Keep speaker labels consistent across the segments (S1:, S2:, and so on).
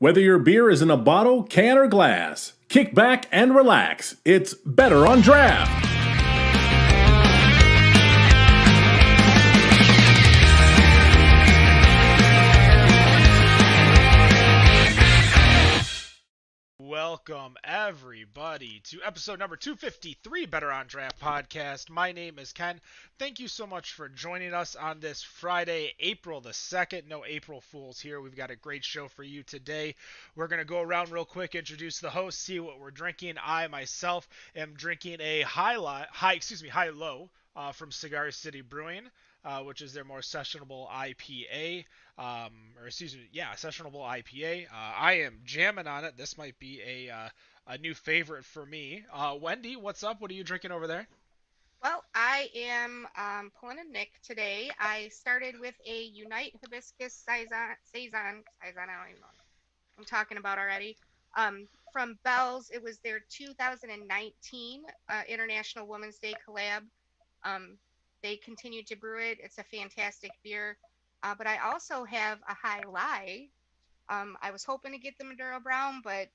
S1: Whether your beer is in a bottle, can, or glass, kick back and relax. It's Better on Draft.
S2: Welcome, everybody, to episode number 253 Better on Draft podcast. My name is Ken. Thank you so much for joining us on this Friday, April the 2nd. No April Fools here. We've got a great show for you today. We're going to go around real quick, introduce the host, see what we're drinking. I, myself, am drinking a high-low from Cigar City Brewing, which is their more sessionable IPA. Sessionable IPA. I am jamming on it. This might be a new favorite for me. Wendy, what's up? What are you drinking over there?
S3: Well, I am pulling a Nick today. I started with a Unite Hibiscus Saison. I don't even know what I'm talking about already. From Bell's, it was their 2019 International Women's Day collab. They continued to brew it. It's a fantastic beer. But I also have a Jai Alai. I was hoping to get the Maduro Brown, but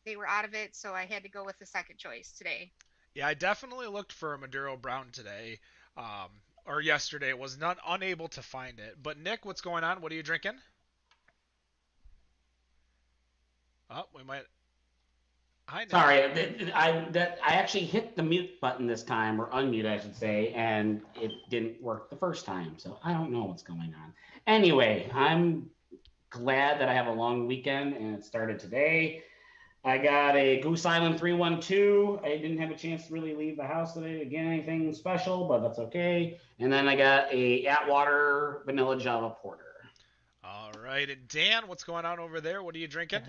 S3: they were out of it, so I had to go with the second choice today.
S2: Yeah, I definitely looked for a Maduro Brown today, or yesterday. Was unable to find it. But Nick, what's going on? What are you drinking? Oh, we might. Hi, Nick.
S4: Sorry, I actually hit the mute button this time, or unmute, I should say, and it didn't work the first time. So I don't know what's going on. Anyway, I'm glad that I have a long weekend, and it started today. I got a Goose Island 312. I didn't have a chance to really leave the house today to get anything special, but that's okay. And then I got a Atwater Vanilla Java Porter.
S2: All right, and Dan, what's going on over there? What are you drinking?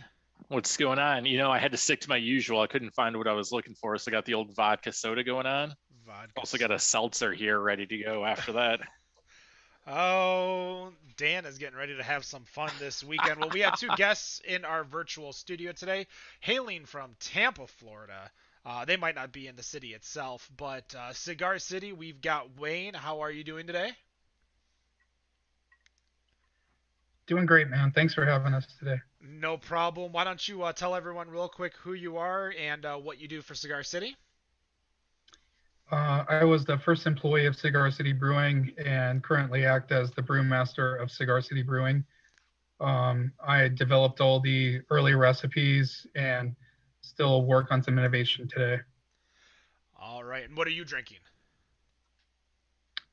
S5: What's going on? I had to stick to my usual. I couldn't find what I was looking for, so I got the old vodka soda going on. Also got a seltzer here ready to go after that.
S2: Oh, Dan is getting ready to have some fun this weekend. Well, we have two guests in our virtual studio today, hailing from Tampa, Florida. They might not be in the city itself, but Cigar City, we've got Wayne. How are you doing today?
S6: Doing great, man. Thanks for having us today.
S2: No problem. Why don't you tell everyone real quick who you are and what you do for Cigar City?
S6: I was the first employee of Cigar City Brewing and currently act as the brewmaster of Cigar City Brewing. I developed all the early recipes and still work on some innovation today.
S2: All right. And what are you drinking?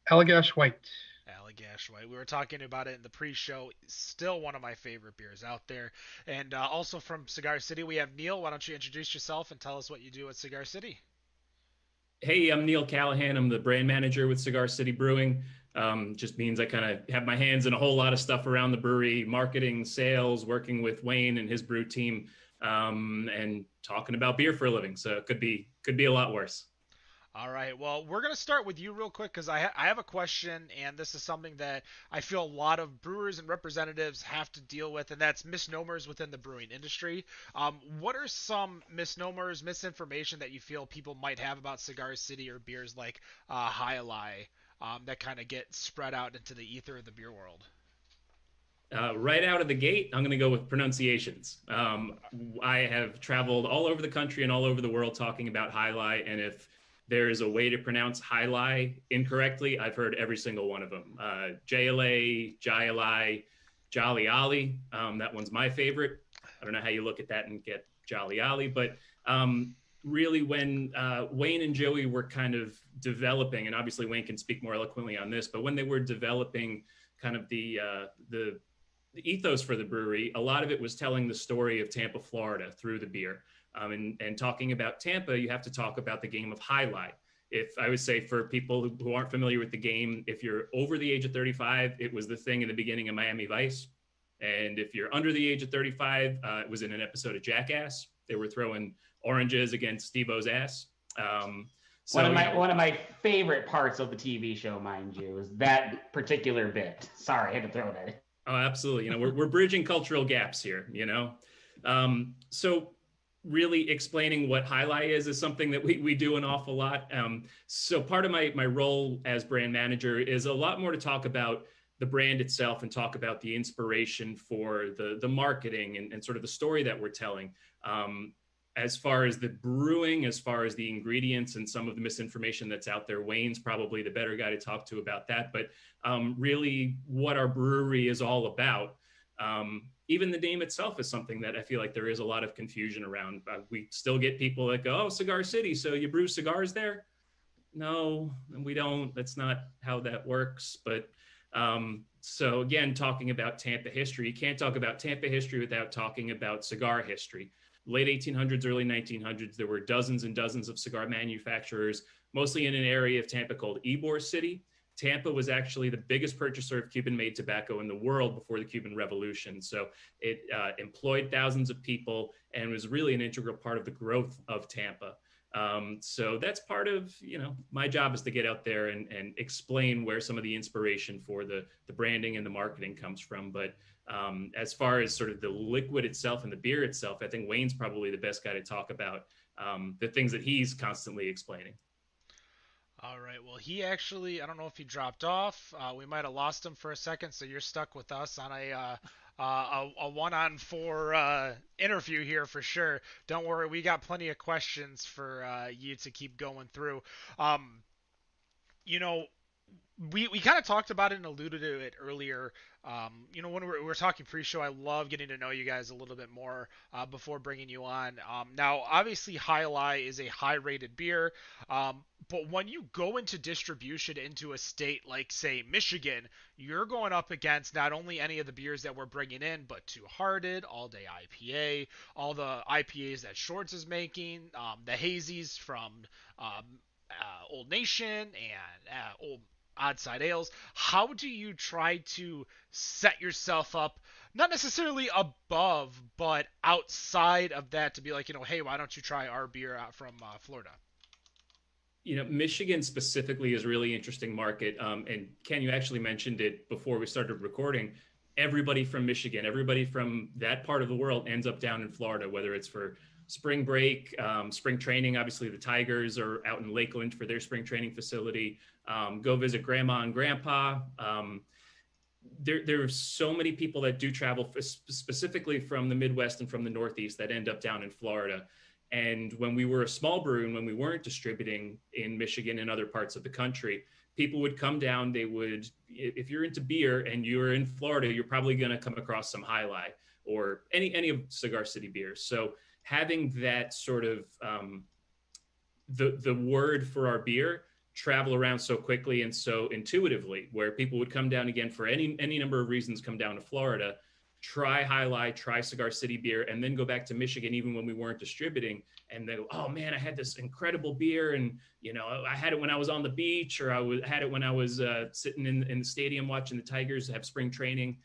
S6: Allagash White.
S2: Allagash White. We were talking about it in the pre-show. Still one of my favorite beers out there. And also from Cigar City, we have Neil. Why don't you introduce yourself and tell us what you do at Cigar City?
S7: Hey, I'm Neil Callaghan. I'm the brand manager with Cigar City Brewing. Just means I kind of have my hands in a whole lot of stuff around the brewery, marketing, sales, working with Wayne and his brew team, and talking about beer for a living. So it could be a lot worse.
S2: All right. Well, we're going to start with you real quick because I have a question, and this is something that I feel a lot of brewers and representatives have to deal with, and that's misnomers within the brewing industry. What are some misnomers, misinformation that you feel people might have about Cigar City or beers like Jai Alai that kind of get spread out into the ether of the beer world?
S7: Right out of the gate, I'm going to go with pronunciations. I have traveled all over the country and all over the world talking about Jai Alai, and if there is a way to pronounce Jai Alai incorrectly, I've heard every single one of them. Jai Alai, Jai Alai, Jai Alai. That one's my favorite. I don't know how you look at that and get Jai Alai, but really when Wayne and Joey were kind of developing, and obviously Wayne can speak more eloquently on this, but when they were developing kind of the ethos for the brewery, a lot of it was telling the story of Tampa, Florida through the beer. And talking about Tampa, you have to talk about the game of Jai Alai. If I would say for people who aren't familiar with the game, if you're over the age of 35, it was the thing in the beginning of Miami Vice. And if you're under the age of 35, it was in an episode of Jackass. They were throwing oranges against Steve-O's ass.
S4: One of my favorite parts of the TV show, mind you, is that particular bit. Sorry, I had to throw that in.
S7: Oh, absolutely. We're bridging cultural gaps here, So really explaining what Jai Alai is something that we do an awful lot. So part of my role as brand manager is a lot more to talk about the brand itself and talk about the inspiration for the marketing and sort of the story that we're telling. As far as the brewing, as far as the ingredients and some of the misinformation that's out there, Wayne's probably the better guy to talk to about that. But really what our brewery is all about. Even the name itself is something that I feel like there is a lot of confusion around. We still get people that go, oh, Cigar City, so you brew cigars there? No, we don't. That's not how that works. But so again, talking about Tampa history, you can't talk about Tampa history without talking about cigar history. Late 1800s, early 1900s, there were dozens and dozens of cigar manufacturers, mostly in an area of Tampa called Ybor City. Tampa was actually the biggest purchaser of Cuban-made tobacco in the world before the Cuban Revolution. So it employed thousands of people and was really an integral part of the growth of Tampa. So that's part of, my job is to get out there and explain where some of the inspiration for the branding and the marketing comes from. But as far as sort of the liquid itself and the beer itself, I think Wayne's probably the best guy to talk about the things that he's constantly explaining.
S2: All right. Well, he actually, I don't know if he dropped off. We might have lost him for a second, so you're stuck with us on a one-on-four interview here for sure. Don't worry, we got plenty of questions for you to keep going through. We kind of talked about it and alluded to it earlier. When we were talking pre-show, I love getting to know you guys a little bit more before bringing you on. Now, obviously, Jai Alai is a high-rated beer, but when you go into distribution into a state like, say, Michigan, you're going up against not only any of the beers that we're bringing in, but Two Hearted, All Day IPA, all the IPAs that Shorts is making, the hazies from Old Nation and Old Odd Side Ales. How do you try to set yourself up, not necessarily above, but outside of that to be like, hey, why don't you try our beer out from Florida?
S7: Michigan specifically is a really interesting market. And Ken, you actually mentioned it before we started recording. Everybody from Michigan, everybody from that part of the world ends up down in Florida, whether it's for spring break, spring training. Obviously, the Tigers are out in Lakeland for their spring training facility. Go visit grandma and grandpa. There are so many people that do travel specifically from the Midwest and from the Northeast that end up down in Florida. And when we were a small brew and when we weren't distributing in Michigan and other parts of the country, people would come down. They would, if you're into beer and you're in Florida, you're probably going to come across some Jai Alai or any of Cigar City beers. So having that sort of the word for our beer travel around so quickly and so intuitively, where people would come down again for any number of reasons, come down to Florida, try Jai Alai, try Cigar City beer, and then go back to Michigan even when we weren't distributing, and they go, oh man, I had this incredible beer, and I had it when I was on the beach, or had it when I was sitting in the stadium watching the Tigers have spring training.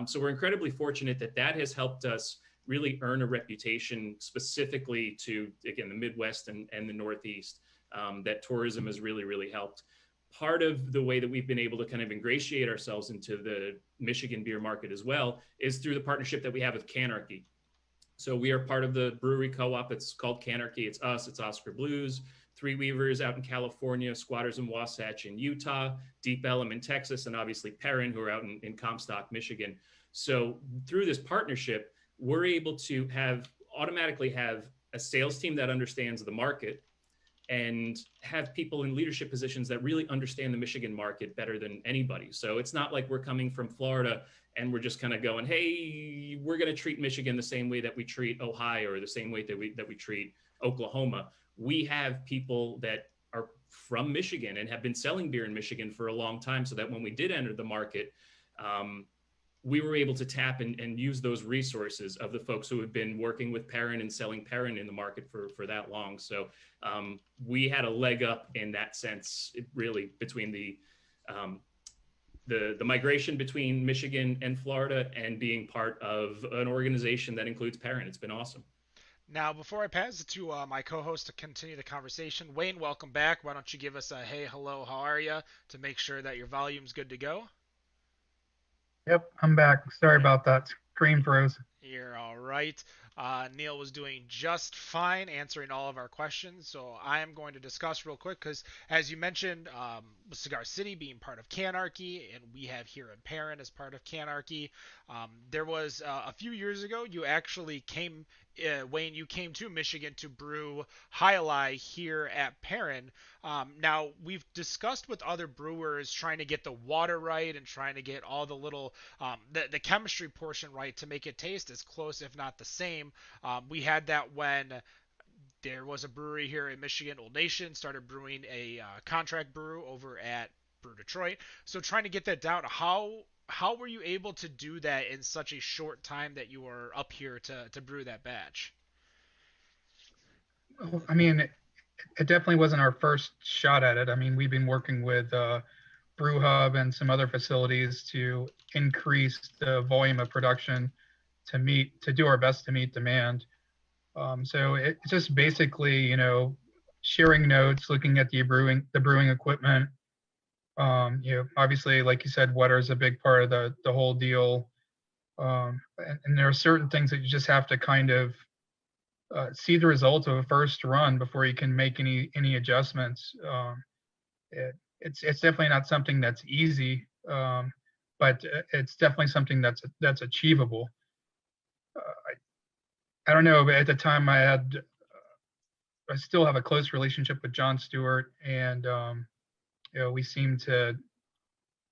S7: So we're incredibly fortunate that has helped us really earn a reputation specifically to, again, the Midwest and the Northeast, that tourism has really, really helped. Part of the way that we've been able to kind of ingratiate ourselves into the Michigan beer market as well is through the partnership that we have with CANArchy. So we are part of the brewery co-op. It's called CANArchy. It's us, it's Oscar Blues, Three Weavers out in California, Squatters and Wasatch in Utah, Deep Ellum in Texas, and obviously Perrin, who are out in Comstock, Michigan. So through this partnership, we're able to automatically have a sales team that understands the market and have people in leadership positions that really understand the Michigan market better than anybody. So it's not like we're coming from Florida and we're just kind of going, hey, we're going to treat Michigan the same way that we treat Ohio or the same way that we treat Oklahoma. We have people that are from Michigan and have been selling beer in Michigan for a long time, so that when we did enter the market, we were able to tap and use those resources of the folks who have been working with Perrin and selling Perrin in the market for that long. So we had a leg up in that sense, really, between the migration between Michigan and Florida and being part of an organization that includes Perrin. It's been awesome.
S2: Now, before I pass it to my co-host to continue the conversation, Wayne, welcome back. Why don't you give us a hey, hello, how are you, to make sure that your volume's good to go?
S6: Yep, I'm back. Sorry about that. Screen froze.
S2: You're all right. Neil was doing just fine answering all of our questions, so I am going to discuss real quick because, as you mentioned, with Cigar City being part of CANArchy, and we have here in Perrin as part of CANArchy, there was a few years ago you actually came, Wayne, you came to Michigan to brew Jai Alai here at Perrin. Now, we've discussed with other brewers trying to get the water right and trying to get all the little, the chemistry portion right to make it taste as close, if not the same. We had that when there was a brewery here in Michigan, Old Nation, started brewing a contract brew over at Brew Detroit. So trying to get that down, how were you able to do that in such a short time that you were up here to brew that batch?
S6: Well, I mean, it definitely wasn't our first shot at it. I mean, we've been working with Brew Hub and some other facilities to increase the volume of production to do our best to meet demand. So it's just basically, sharing notes, looking at the brewing equipment. Obviously, like you said, water is a big part of the whole deal. And there are certain things that you just have to kind of see the results of a first run before you can make any adjustments. It's definitely not something that's easy, but it's definitely something that's achievable. I don't know, but at the time I still have a close relationship with John Stewart, and we seem to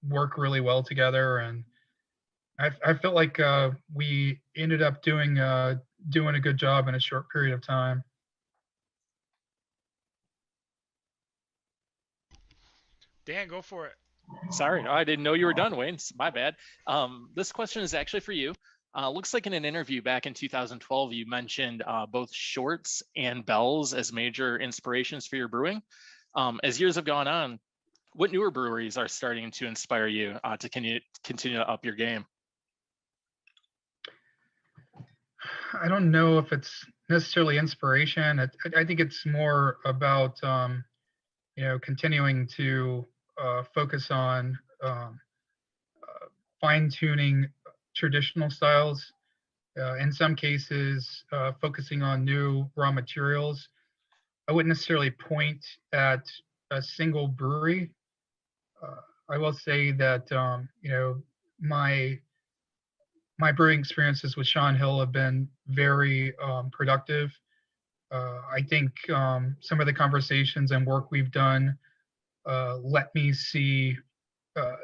S6: work really well together, and I felt like we ended up doing a good job in a short period of time.
S2: Dan, go for it.
S5: Sorry, I didn't know you were done, Wayne. My bad. This question is actually for you. Looks like in an interview back in 2012, you mentioned both shorts and bells as major inspirations for your brewing. As years have gone on, what newer breweries are starting to inspire you to continue to up your game?
S6: I don't know if it's necessarily inspiration. I think it's more about continuing to focus on fine-tuning traditional styles. In some cases, focusing on new raw materials. I wouldn't necessarily point at a single brewery. I will say that my brewing experiences with Sean Hill have been very productive. I think some of the conversations and work we've done let me see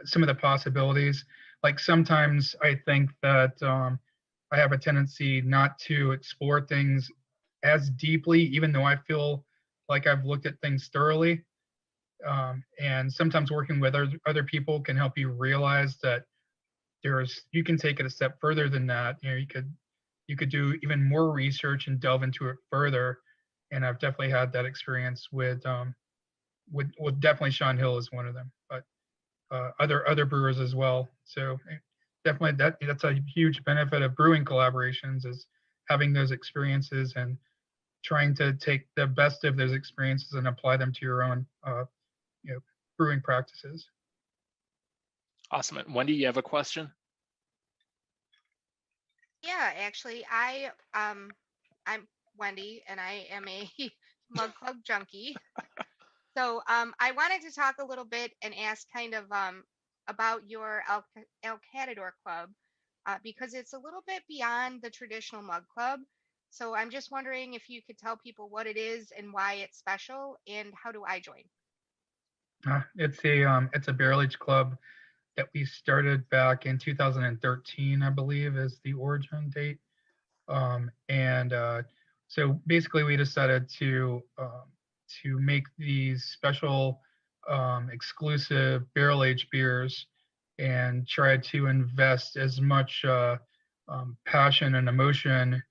S6: some of the possibilities. Like sometimes I think that I have a tendency not to explore things as deeply, even though I feel like I've looked at things thoroughly. And sometimes working with other people can help you realize that you can take it a step further than that. You could do even more research and delve into it further. And I've definitely had that experience with definitely Sean Hill is one of them, but other brewers as well. So definitely that's a huge benefit of brewing collaborations, is having those experiences and trying to take the best of those experiences and apply them to your own brewing practices.
S5: Awesome. Wendy, you have a question?
S3: Yeah, actually, I'm Wendy, and I am a mug club junkie. So I wanted to talk a little bit and ask kind of about your El Catador Club, because it's a little bit beyond the traditional mug club. So I'm just wondering if you could tell people what it is and why it's special, and how do I join?
S6: It's a barrel age club that we started back in 2013, I believe, is the origin date. So basically, we decided to make these special exclusive barrel aged beers and try to invest as much passion and emotion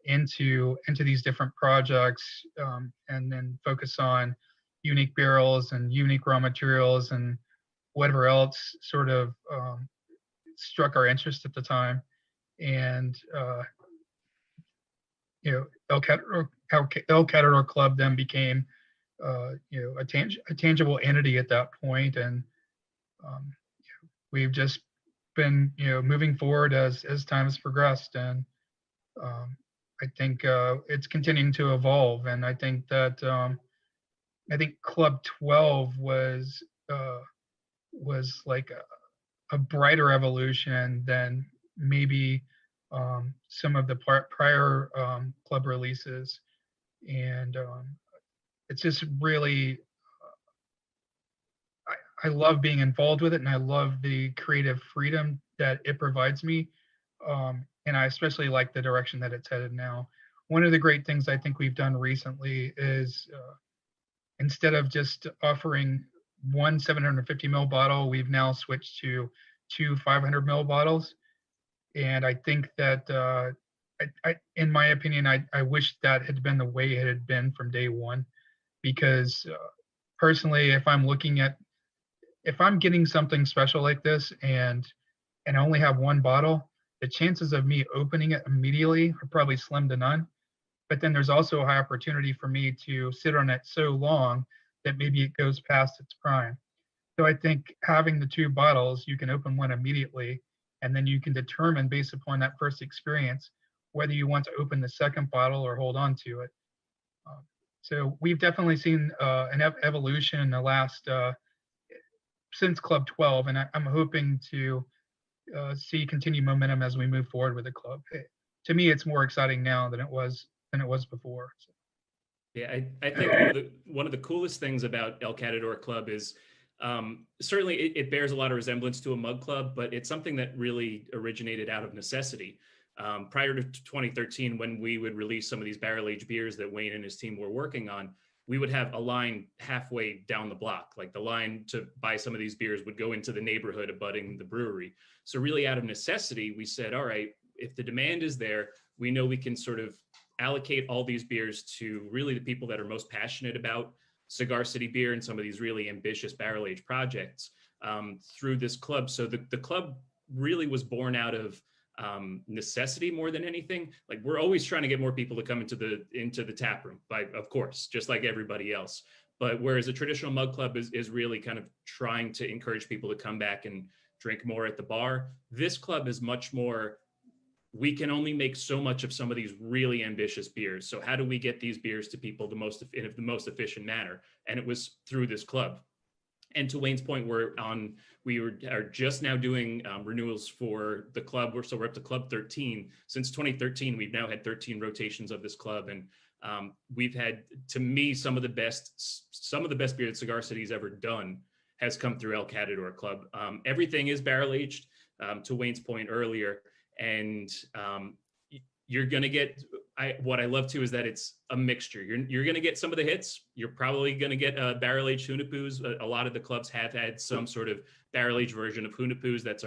S6: into these different projects, and then focus on unique barrels and unique raw materials and whatever else sort of struck our interest at the time. And El Catador Club then became a tangible entity at that point, and we've just been moving forward as time has progressed, and I think it's continuing to evolve, and I think that I think Club 12 was like a brighter evolution than maybe some of the prior club releases, and it's just really I love being involved with it, and I love the creative freedom that it provides me. And I especially like the direction that it's headed now. One of the great things I think we've done recently is instead of just offering one 750 ml bottle, we've now switched to two 500 ml bottles. And I think that, in my opinion, I wish that had been the way it had been from day one, because personally, if I'm getting something special like this and I only have one bottle, the chances of me opening it immediately are probably slim to none. But then there's also a high opportunity for me to sit on it so long that maybe it goes past its prime. So I think having the two bottles, you can open one immediately, and then you can determine based upon that first experience whether you want to open the second bottle or hold on to it. So we've definitely seen an evolution in the last since Club 12, and I'm hoping to see continued momentum as we move forward with the club. To me, it's more exciting now than it was before. So.
S7: Yeah, I think one of the coolest things about El Catador Club is certainly it bears a lot of resemblance to a mug club, but it's something that really originated out of necessity. Prior to 2013, when we would release some of these barrel-aged beers that Wayne and his team were working on, we would have a line halfway down the block. Like the line to buy some of these beers would go into the neighborhood abutting the brewery. So really out of necessity, we said, all right, if the demand is there, we know we can sort of allocate all these beers to really the people that are most passionate about Cigar City beer and some of these really ambitious barrel-aged projects through this club. So the club really was born out of necessity more than anything. Like we're always trying to get more people to come into the tap room, of course, just like everybody else. But whereas a traditional mug club is really kind of trying to encourage people to come back and drink more at the bar, this club is much more, we can only make so much of some of these really ambitious beers. So how do we get these beers to people in the most efficient manner? And it was through this club. And to Wayne's point, we are just now doing renewals for the club. We're up to Club 13. Since 2013, we've now had 13 rotations of this club, and we've had, to me, some of the best beer that Cigar City's ever done has come through El Catador Club. Everything is barrel aged, to Wayne's point earlier, and you're going to get, what I love too is that it's a mixture. You're going to get some of the hits. You're probably going to get barrel-aged Hunapus. A lot of the clubs have had some sort of barrel-aged version of Hunapus. That's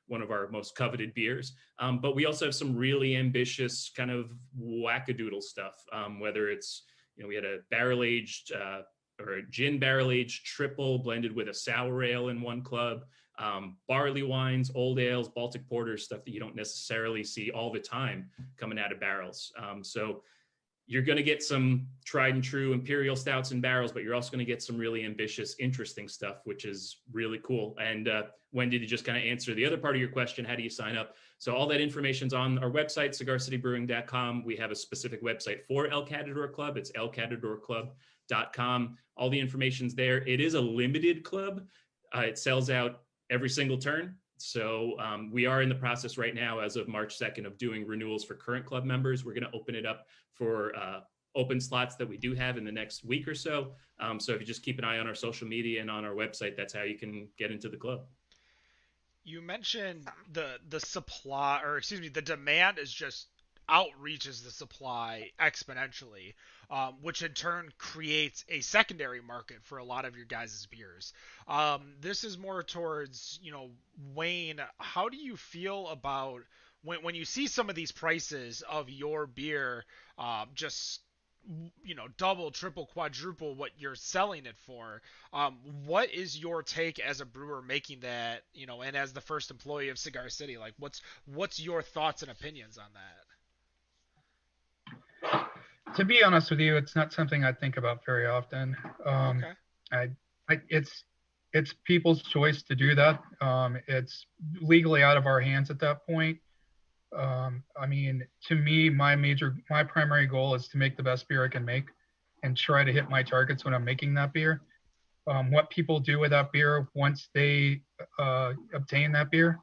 S7: one of our most coveted beers. But we also have some really ambitious kind of wackadoodle stuff, whether it's, we had a barrel-aged or a gin barrel-aged triple blended with a sour ale in one club. Barley wines, old ales, Baltic porters, stuff that you don't necessarily see all the time coming out of barrels. So you're going to get some tried and true imperial stouts in barrels, but you're also going to get some really ambitious, interesting stuff, which is really cool. And when did you just kind of answer the other part of your question? How do you sign up? So all that information's on our website, cigarcitybrewing.com. We have a specific website for El Catador Club. It's elcatadorclub.com. All the information's there. It is a limited club. It sells out every single turn. So we are in the process right now, as of March 2nd, of doing renewals for current club members. We're going to open it up for open slots that we do have in the next week or so. So if you just keep an eye on our social media and on our website, that's how you can get into the club.
S2: You mentioned the supply, or excuse me, the demand is just outreaches the supply exponentially, which in turn creates a secondary market for a lot of your guys' beers. This is more towards, Wayne, how do you feel about when you see some of these prices of your beer just double, triple, quadruple what you're selling it for? What is your take as a brewer making that, and as the first employee of Cigar City? Like, what's your thoughts and opinions on that?
S6: To be honest with you, it's not something I think about very often.
S2: Okay.
S6: It's people's choice to do that. It's legally out of our hands at that point. I mean, to me, my primary goal is to make the best beer I can make and try to hit my targets when I'm making that beer. What people do with that beer once they obtain that beer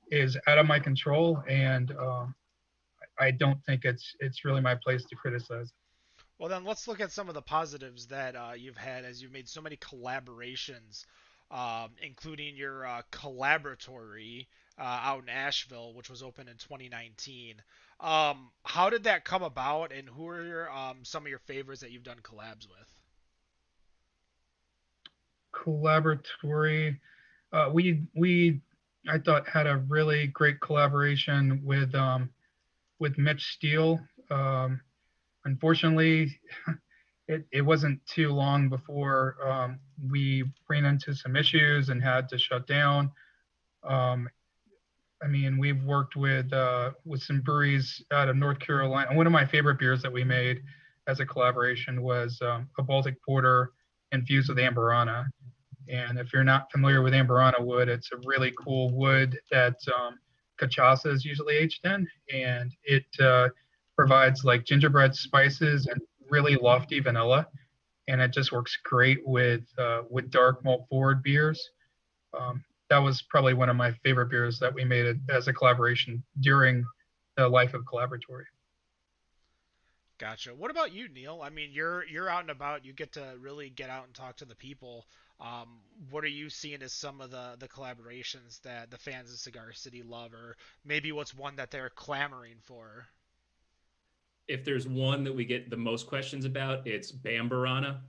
S6: is out of my control, and I don't think it's really my place to criticize.
S2: Well, then let's look at some of the positives that you've had as you've made so many collaborations, including your collaboratory out in Asheville, which was open in 2019. How did that come about, and who are some of your favorites that you've done collabs with?
S6: Collaboratory, we I thought had a really great collaboration with Mitch Steele. Unfortunately, it wasn't too long before we ran into some issues and had to shut down. Um, I mean, we've worked with some breweries out of North Carolina. One of my favorite beers that we made as a collaboration was a Baltic Porter infused with Amburana. And if you're not familiar with Amburana wood, it's a really cool wood that cachaça is usually aged in, and it provides like gingerbread spices and really lofty vanilla, and it just works great with dark malt forward beers. That was probably one of my favorite beers that we made as a collaboration during the life of Collaboratory.
S2: Gotcha. What about you, Neil? I mean, you're out and about. You get to really get out and talk to the people. What are you seeing as some of the collaborations that the fans of Cigar City love, or maybe what's one that they're clamoring for?
S7: If there's one that we get the most questions about, it's Bamburana.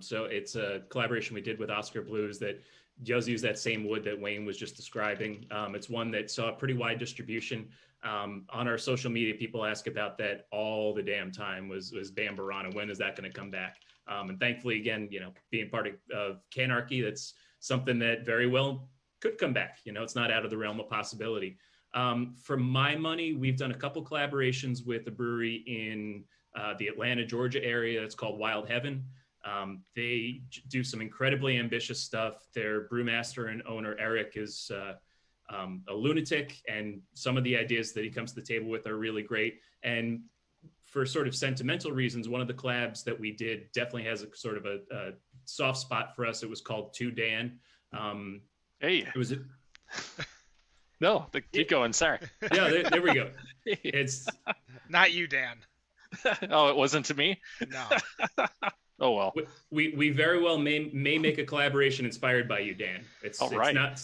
S7: So it's a collaboration we did with Oscar Blues that does use that same wood that Wayne was just describing. It's one that saw a pretty wide distribution. On our social media, people ask about that all the damn time was Bamburana. When is that going to come back? And thankfully, again, being part of CANArchy, that's something that very well could come back. It's not out of the realm of possibility. For my money, we've done a couple collaborations with a brewery in the Atlanta, Georgia area. It's called Wild Heaven. They do some incredibly ambitious stuff. Their brewmaster and owner, Eric, is a lunatic, and some of the ideas that he comes to the table with are really great. And for sort of sentimental reasons, one of the collabs that we did definitely has a sort of a soft spot for us. It was called To Dan.
S5: Hey.
S7: It was
S5: No, keep going. Sorry.
S7: Yeah, there we go. It's
S2: Not you, Dan.
S5: Oh, it wasn't to me?
S2: No.
S5: Oh, well.
S7: We very well may make a collaboration inspired by you, Dan. It's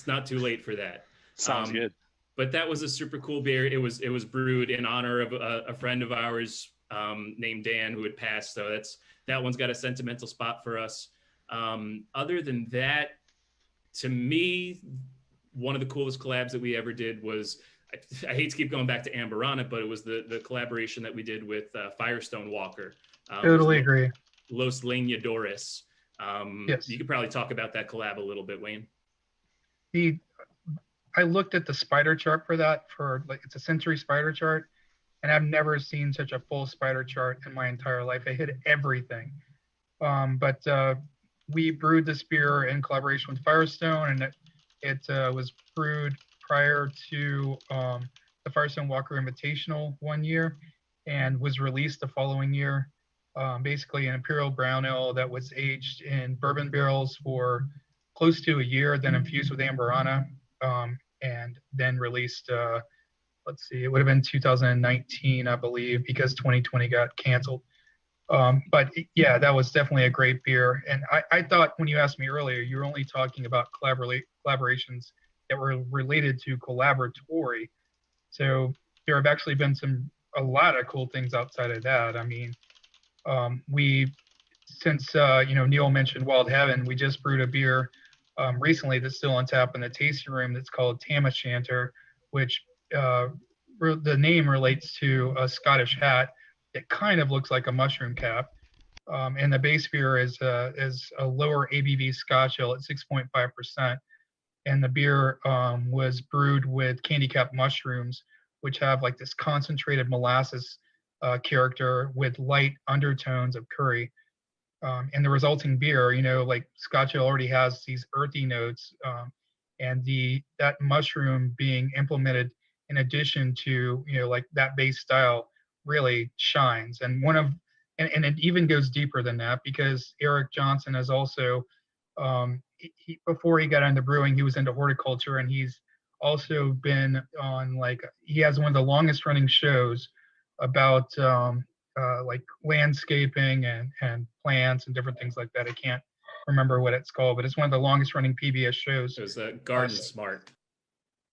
S7: not too late for that.
S5: Sounds good.
S7: But that was a super cool beer. It was brewed in honor of a friend of ours named Dan who had passed. So that one's got a sentimental spot for us. Other than that, to me, one of the coolest collabs that we ever did was, I hate to keep going back to Amburana, but it was the collaboration that we did with Firestone Walker.
S6: Totally agree.
S7: Los Leñadores.
S6: Yes.
S7: You could probably talk about that collab a little bit, Wayne.
S6: I looked at the spider chart for that, it's a Century spider chart, and I've never seen such a full spider chart in my entire life. It hit everything. But we brewed this beer in collaboration with Firestone, and it was brewed prior to the Firestone Walker Invitational one year and was released the following year. Basically an imperial brown ale that was aged in bourbon barrels for close to a year, then infused with Amburana, and then released, it would have been 2019, I believe, because 2020 got canceled. But yeah, that was definitely a great beer. And I thought when you asked me earlier, you were only talking about collaborations that were related to collaboratory. So there have actually been a lot of cool things outside of that. I mean, since Neil mentioned Wild Heaven, we just brewed a beer recently that's still on tap in the tasting room that's called Tam O'Shanter, which the name relates to a Scottish hat. It kind of looks like a mushroom cap. And the base beer is a lower ABV Scotch ale at 6.5%. And the beer was brewed with candy cap mushrooms, which have like this concentrated molasses character with light undertones of curry. And the resulting beer, like Scotch ale already has these earthy notes, and that mushroom being implemented in addition to, like that base style really shines. And and it even goes deeper than that, because Eric Johnson is also, before he got into brewing, he was into horticulture, and he's also been on, like, he has one of the longest running shows about like landscaping and plants and different things like that. I can't remember what it's called, but it's one of the longest running PBS shows.
S7: It was Garden Smart.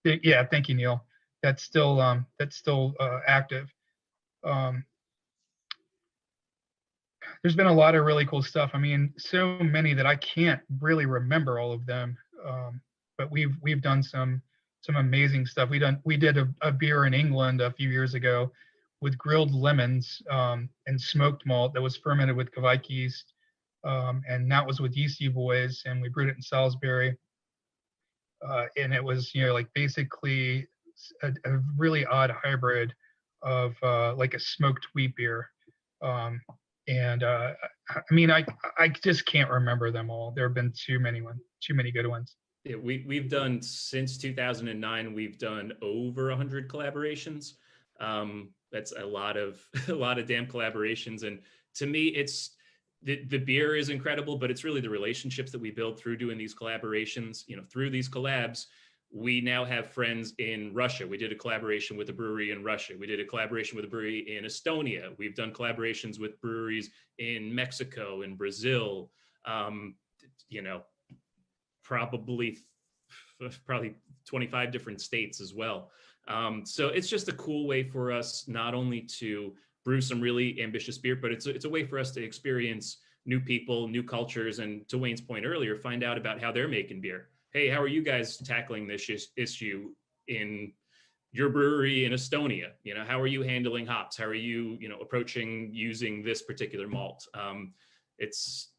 S6: Yeah, thank you, Neil. That's still active. There's been a lot of really cool stuff. I mean, so many that I can't really remember all of them. But we've done some amazing stuff. We did a beer in England a few years ago with grilled lemons and smoked malt that was fermented with Kveik yeast, and that was with Yeasty Boys, and we brewed it in Salisbury. And it was, like basically a really odd hybrid of like a smoked wheat beer. I mean, I just can't remember them all. There have been too many good ones.
S7: Yeah, we've done, since 2009, we've done over 100 collaborations. That's a lot of damn collaborations. And to me, it's the beer is incredible, but it's really the relationships that we build through doing these collaborations. Through these collabs, we now have friends in Russia. We did a collaboration with a brewery in Russia. We did a collaboration with a brewery in Estonia. We've done collaborations with breweries in Mexico and Brazil. Probably 25 different states as well. So it's just a cool way for us not only to brew some really ambitious beer, but it's a way for us to experience new people, new cultures, and to Wayne's point earlier, find out about how they're making beer. Hey, how are you guys tackling this issue in your brewery in Estonia? How are you handling hops? How are you, approaching using this particular malt? It's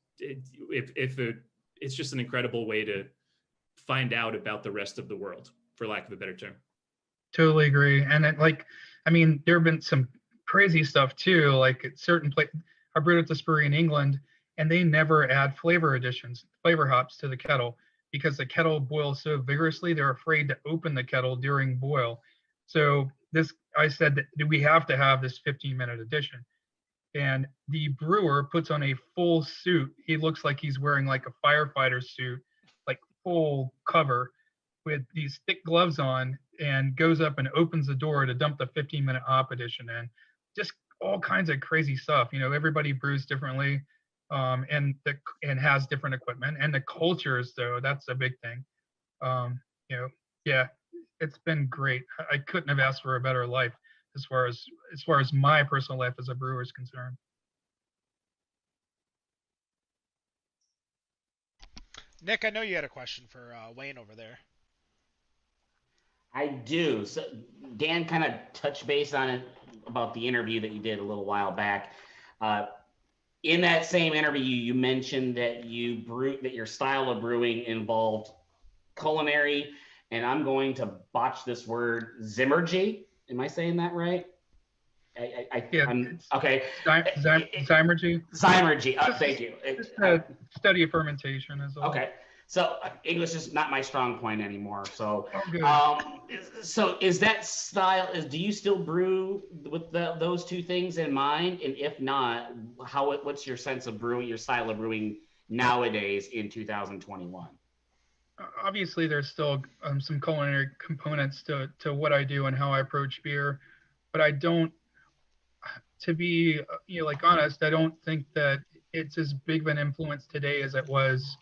S7: just an incredible way to find out about the rest of the world, for lack of a better term.
S6: Totally agree. And there have been some crazy stuff too, like at certain places. I brewed at this brewery in England, and they never add flavor hops to the kettle, because the kettle boils so vigorously, they're afraid to open the kettle during boil. So I said, do we have to have this 15-minute addition? And the brewer puts on a full suit. He looks like he's wearing like a firefighter suit, like full cover, with these thick gloves on, and goes up and opens the door to dump the 15-minute hop addition in. Just all kinds of crazy stuff. Everybody brews differently, and has different equipment, and the cultures, though, that's a big thing. Yeah, it's been great. I couldn't have asked for a better life as far as my personal life as a brewer is concerned.
S2: Nick, I know you had a question for Wayne over there.
S4: I do. So Dan kind of touched base on it about the interview that you did a little while back. In that same interview, you mentioned that your style of brewing involved culinary, and I'm going to botch this word, Zimmergy. Am I saying that right? Okay.
S6: Zymergy.
S4: Zymergy. Thank you.
S6: Just a study of fermentation is all.
S4: Okay. So English is not my strong point anymore. So, so is that style? Do you still brew with those two things in mind? And if not, what's your sense of brewing, your style of brewing nowadays in 2021?
S6: Obviously, there's still some culinary components to what I do and how I approach beer, but I don't. To be honest, I don't think that it's as big of an influence today as it was,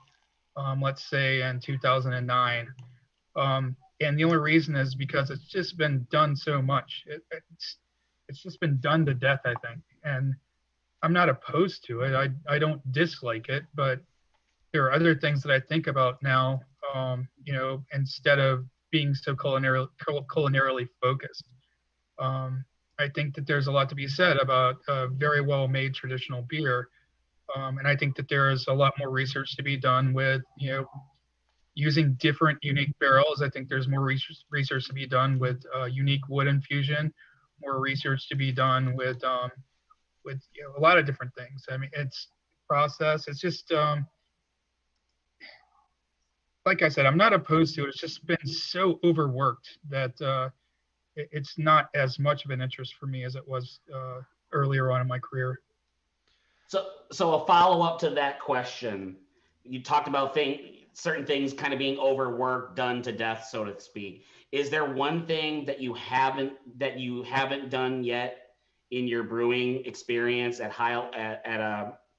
S6: let's say, in 2009. And the only reason is because it's just been done so much. It's just been done to death, I think. And I'm not opposed to it. I don't dislike it, but there are other things that I think about now, instead of being so culinarily focused. I think that there's a lot to be said about very well-made traditional beer. And I think that there is a lot more research to be done with, using different unique barrels. I think there's more research to be done with unique wood infusion, more research to be done with a lot of different things. I mean, it's process. It's just, like I said, I'm not opposed to it. It's just been so overworked that it's not as much of an interest for me as it was earlier on in my career.
S4: So a follow up to that question, you talked about certain things kind of being overworked, done to death, so to speak. Is there one thing that you haven't done yet in your brewing experience at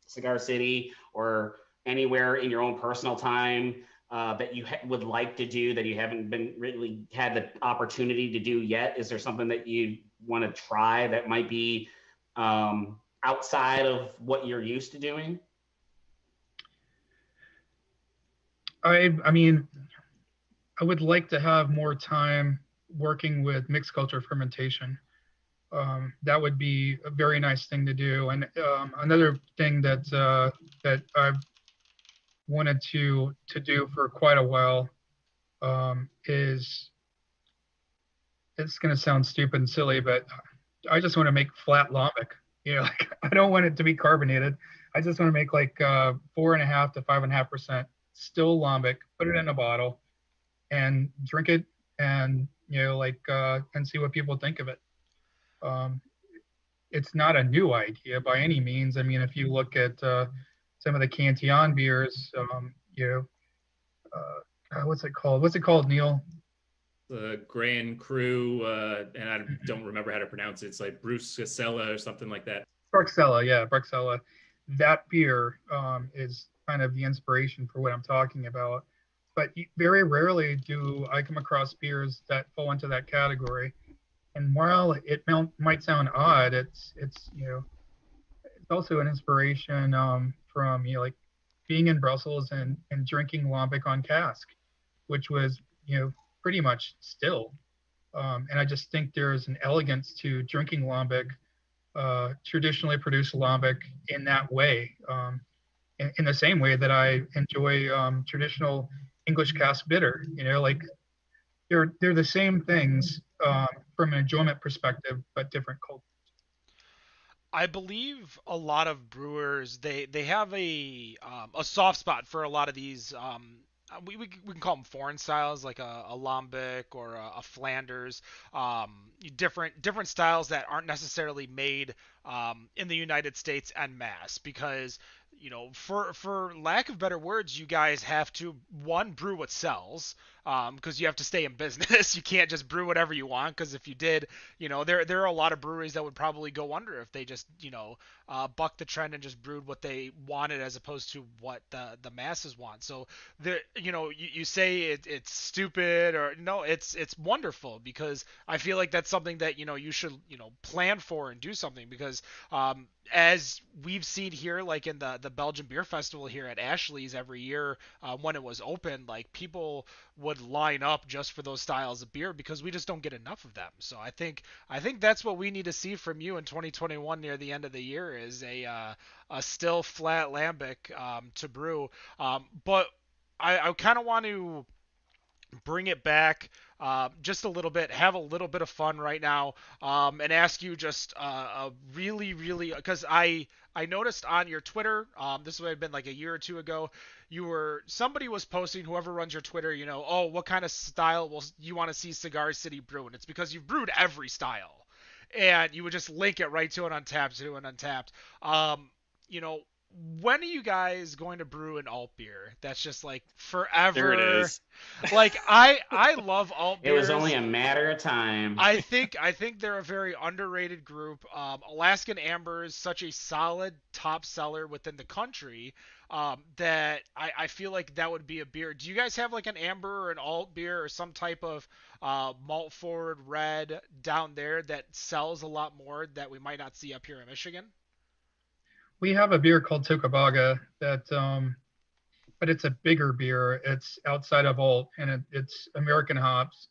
S4: Cigar City or anywhere in your own personal time that you would like to do that you haven't been really had the opportunity to do yet? Is there something that you want to try that might be outside of what you're used to doing?
S6: I mean, I would like to have more time working with mixed culture fermentation. That would be a very nice thing to do. And another thing that I've wanted to do for quite a while is, it's going to sound stupid and silly, but I just want to make flat lambic. You know, like, I don't want it to be carbonated. I just want to make like 4.5% to 5.5% still lambic, put it in a bottle, and drink it, and and see what people think of it. It's not a new idea by any means. I mean, if you look at some of the Cantillon beers, what's it called, Neil?
S7: The Grand Cru, and I don't remember how to pronounce it. It's like Bruschella or something like that.
S6: Bruxella, yeah, Bruxella. That beer is kind of the inspiration for what I'm talking about. But very rarely do I come across beers that fall into that category. And while it might sound odd, it's also an inspiration from like being in Brussels and drinking lambic on cask, which was pretty much still. And I just think there's an elegance to drinking lambic, traditionally produced lambic, in that way, in the same way that I enjoy traditional English cask bitter. Like they're the same things from an enjoyment perspective, but different cultures.
S2: I believe a lot of brewers they have a soft spot for a lot of these we can call them foreign styles, like a lambic or a Flanders, different styles that aren't necessarily made in the United States en masse, because for lack of better words, you guys have to, one, brew what sells, because you have to stay in business. You can't just brew whatever you want, because if you did, there are a lot of breweries that would probably go under if they just bucked the trend and just brewed what they wanted as opposed to what the masses want. So there, you say it's stupid, or no, it's wonderful, because I feel like that's something that you should plan for and do something, because as we've seen here, like in the Belgian Beer Festival here at Ashley's every year, when it was open, like people would line up just for those styles of beer, because we just don't get enough of them. So I think that's what we need to see from you in 2021 near the end of the year, is a still flat lambic to brew. But I kind of want to bring it back just a little bit, have a little bit of fun right now, and ask you just a really, because I noticed on your Twitter, this would have been like a year or two ago, somebody was posting, whoever runs your Twitter, oh, what kind of style will you want to see Cigar City brew? And it's because you've brewed every style, and you would just link it right to an Untapped, when are you guys going to brew an alt beer that's just like forever?
S5: There it is.
S2: Like I love alt beers.
S4: It was only a matter of time.
S2: I think they're a very underrated group. Alaskan Amber is such a solid top seller within the country that I feel like that would be a beer. Do you guys have like an amber or an alt beer or some type of malt forward red down there that sells a lot more that we might not see up here in Michigan?
S6: We have a beer called Tokabaga that, but it's a bigger beer. It's outside of alt, and it's American hops,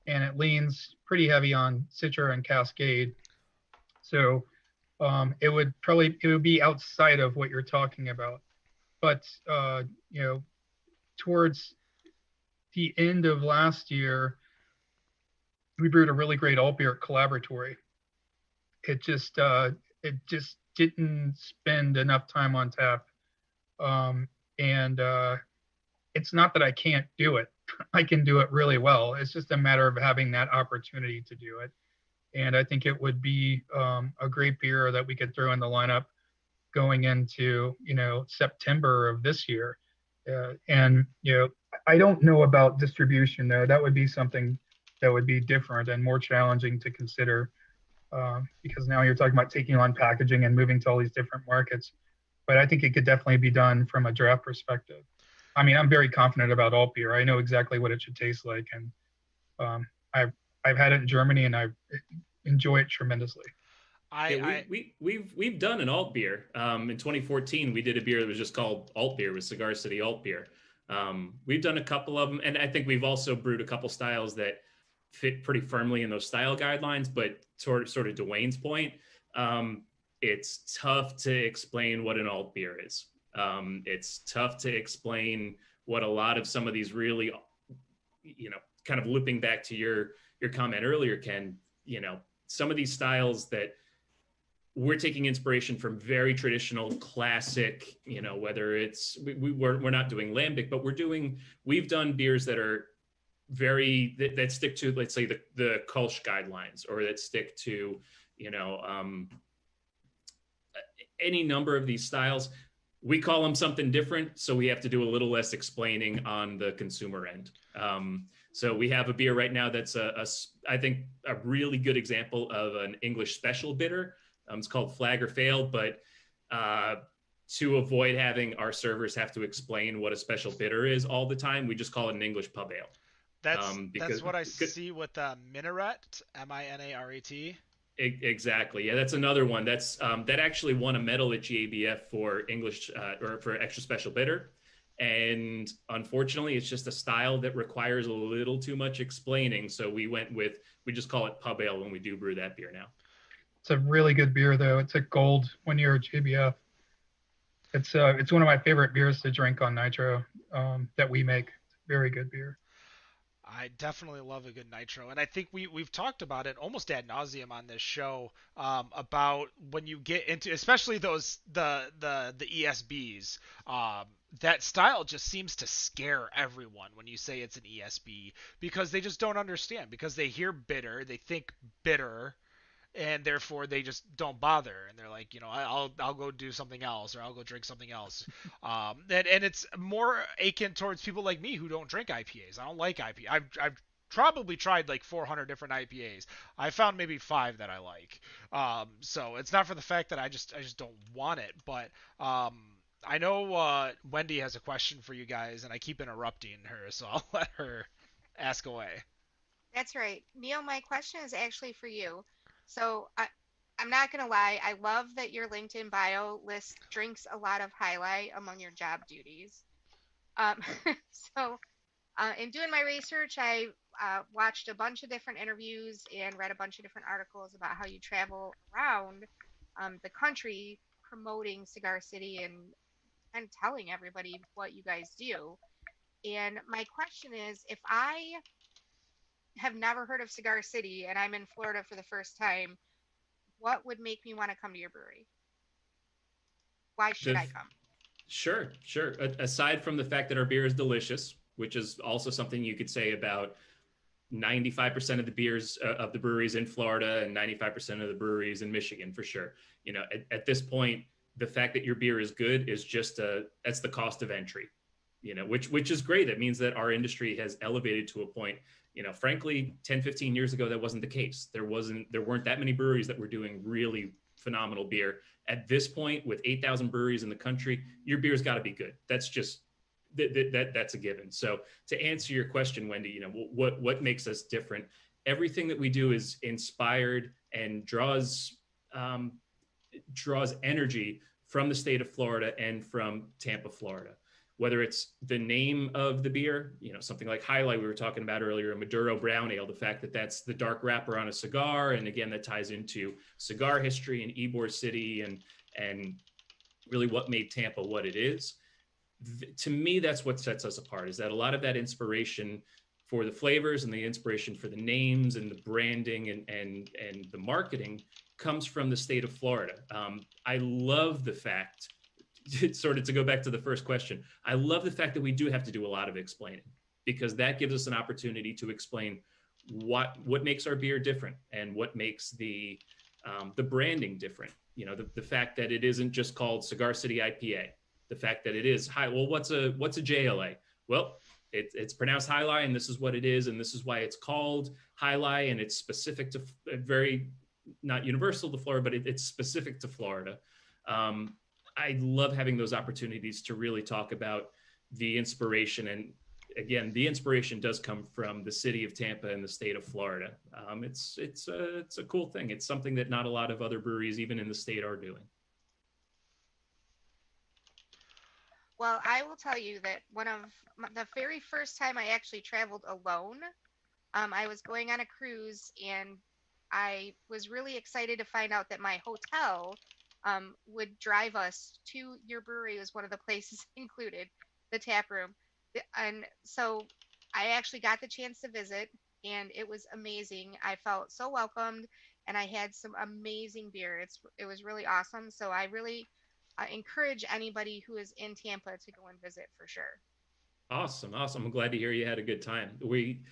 S6: and it leans pretty heavy on Citra and Cascade. So it would be outside of what you're talking about. But towards the end of last year, we brewed a really great alt beer at Collaboratory. It just didn't spend enough time on tap, and it's not that I can't do it. I can do it really well. It's just a matter of having that opportunity to do it. And I think it would be a great beer that we could throw in the lineup going into, September of this year. And I don't know about distribution though. That would be something that would be different and more challenging to consider, because now you're talking about taking on packaging and moving to all these different markets. But I think it could definitely be done from a draft perspective. I mean, I'm very confident about alt beer. I know exactly what it should taste like, and I've had it in Germany, and I enjoy it tremendously.
S7: We've done an alt beer. In 2014, we did a beer that was just called Alt Beer, with Cigar City Alt Beer. We've done a couple of them, and I think we've also brewed a couple styles that fit pretty firmly in those style guidelines. But sort of to Dwayne's point, it's tough to explain what an alt beer is. It's tough to explain what a lot of some of these really, kind of looping back to your comment earlier, Ken, some of these styles that we're taking inspiration from very traditional classic, whether it's, we're not doing lambic, but we've done beers that are that stick to, let's say, the Kolsch guidelines, or that stick to, any number of these styles. We call them something different, so we have to do a little less explaining on the consumer end. So we have a beer right now that's I think a really good example of an English special bitter. It's called Flag or Fail, but to avoid having our servers have to explain what a special bitter is all the time, we just call it an English pub ale.
S2: That's what I see with Minaret, Minaret.
S7: Exactly. Yeah, that's another one. That's that actually won a medal at GABF for English or for extra special bitter. And unfortunately, it's just a style that requires a little too much explaining. So we just call it pub ale when we do brew that beer now.
S6: It's a really good beer though. It's a gold when you're at GABF. It's one of my favorite beers to drink on nitro that we make. Very good beer.
S2: I definitely love a good nitro, and I think we've talked about it almost ad nauseum on this show, about when you get into, especially those the ESBs, that style just seems to scare everyone when you say it's an ESB, because they just don't understand, because they hear bitter, they think bitter, and therefore they just don't bother, and they're like, I'll go do something else, or I'll go drink something else. And it's more akin towards people like me who don't drink IPAs. I don't like IPA. I've probably tried like 400 different IPAs. I found maybe 5 that I like. So it's not for the fact that I just don't want it, but I know Wendy has a question for you guys, and I keep interrupting her, so I'll let her ask away.
S3: That's right. Neil, my question is actually for you. So I'm not going to lie. I love that your LinkedIn bio lists drinks a lot of highlight among your job duties. So in doing my research, I watched a bunch of different interviews and read a bunch of different articles about how you travel around the country promoting Cigar City and telling everybody what you guys do. And my question is, if I have never heard of Cigar City and I'm in Florida for the first time, what would make me want to come to your brewery? Why should I come?
S7: Sure. Aside from the fact that our beer is delicious, which is also something you could say about 95% of the beers of the breweries in Florida and 95% of the breweries in Michigan, for sure. At this point, the fact that your beer is good is just that's the cost of entry, which is great. That means that our industry has elevated to a point. Frankly, 10, 15 years ago, that wasn't the case. There weren't that many breweries that were doing really phenomenal beer. At this point, with 8,000 breweries in the country, your beer's got to be good. That's just, that's a given. So to answer your question, Wendy, what makes us different? Everything that we do is inspired and draws energy from the state of Florida and from Tampa, Florida. Whether it's the name of the beer, something like Highlight we were talking about earlier, a Maduro Brown Ale, the fact that that's the dark wrapper on a cigar. And again, that ties into cigar history and Ybor City and really what made Tampa what it is. To me, that's what sets us apart, is that a lot of that inspiration for the flavors and the inspiration for the names and the branding and the marketing comes from the state of Florida. I love the fact, sort of to go back to the first question, I love the fact that we do have to do a lot of explaining. because that gives us an opportunity to explain what makes our beer different and what makes the branding different. You know, the fact that it isn't just called Cigar City IPA, the fact that it is high. Well, what's a Jai Alai? Well, it's pronounced Jai Alai, and this is what it is, and this is why it's called Jai Alai, and it's specific to very, not universal to Florida, but it's specific to Florida. I love having those opportunities to really talk about the inspiration. And again, the inspiration does come from the city of Tampa and the state of Florida. It's a cool thing. It's something that not a lot of other breweries, even in the state, are doing.
S3: Well, I will tell you that the very first time I actually traveled alone, I was going on a cruise, and I was really excited to find out that my hotel would drive us to your brewery. Was one of the places included, the tap room. And so I actually got the chance to visit, and it was amazing. I felt so welcomed, and I had some amazing beer. It was really awesome. So I really encourage anybody who is in Tampa to go and visit for sure.
S7: Awesome. I'm glad to hear you had a good time. We,